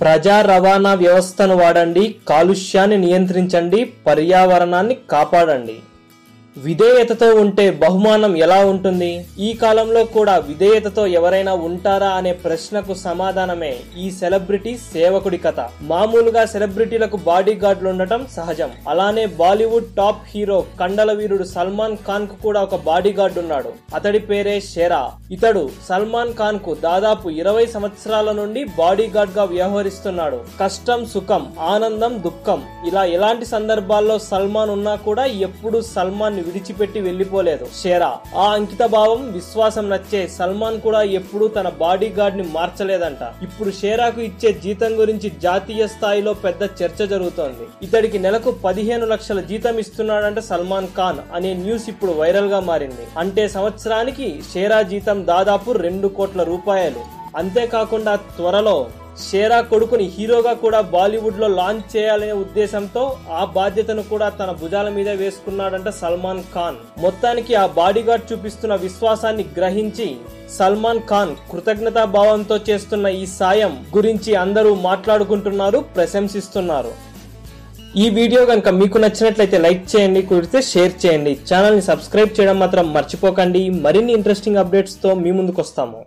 ప్రజా రవాణా వ్యవస్థను వాడండి, కాలుష్యాన్ని నియంత్రించండి, పర్యావరణాన్ని కాపాడండి. విధేయతతో ఉంటే బహుమానం ఎలా ఉంటుంది? ఈ కాలంలో కూడా విధేయతతో ఎవరైనా ఉంటారా అనే ప్రశ్నకు సమాధానమే ఈ సెలబ్రిటీ సేవకుడి కథ. మామూలుగా సెలబ్రిటీలకు బాడీ గార్డులు ఉండటం సహజం. అలానే బాలీవుడ్ టాప్ హీరో కండల వీరుడు సల్మాన్ ఖాన్ కు కూడా ఒక బాడీ గార్డు ఉన్నాడు. అతడి పేరే షేరా. ఇతడు సల్మాన్ ఖాన్ కు దాదాపు 20 సంవత్సరాల నుండి బాడీ గార్డ్ గా వ్యవహరిస్తున్నాడు. కష్టం సుఖం, ఆనందం దుఃఖం, ఇలా ఎలాంటి సందర్భాల్లో సల్మాన్ ఉన్నా కూడా ఎప్పుడూ సల్మాన్ విడిచిపెట్టి వెళ్లిపోలేదు షేరా. ఆ అంకిత భావం, విశ్వాసం నచ్చే సల్మాన్ కూడా ఎప్పుడూ తన బాడీ గార్డ్ ని మార్చలేదంట. ఇప్పుడు షేరాకు ఇచ్చే జీతం గురించి జాతీయ స్థాయిలో పెద్ద చర్చ జరుగుతోంది. ఇతడికి నెలకు 15 లక్షల జీతం ఇస్తున్నాడంట సల్మాన్ ఖాన్ అనే న్యూస్ ఇప్పుడు వైరల్ గా మారింది. అంటే సంవత్సరానికి షేరా జీతం దాదాపు 2 కోట్ల రూపాయలు. అంతేకాకుండా త్వరలో షేరా కొడుకుని హీరోగా కూడా బాలీవుడ్ లో లాంచ్ చేయాలనే ఉద్దేశంతో ఆ బాధ్యతను కూడా తన భుజాల మీద వేసుకున్నాడంట సల్మాన్ ఖాన్. మొత్తానికి ఆ బాడీగార్డ్ చూపిస్తున్న విశ్వాసాన్ని గ్రహించి సల్మాన్ ఖాన్ కృతజ్ఞతా భావంతో చేస్తున్న ఈ సాయం గురించి అందరూ మాట్లాడుకుంటున్నారు, ప్రశంసిస్తున్నారు. ఈ వీడియో కనుక మీకు నచ్చినట్లయితే లైక్ చేయండి, కుదిరితే షేర్ చేయండి. ఛానల్ ని సబ్స్క్రైబ్ చేయడం మాత్రం మర్చిపోకండి. మరిన్ని ఇంట్రెస్టింగ్ అప్డేట్స్ తో మీ ముందుకు వస్తాము.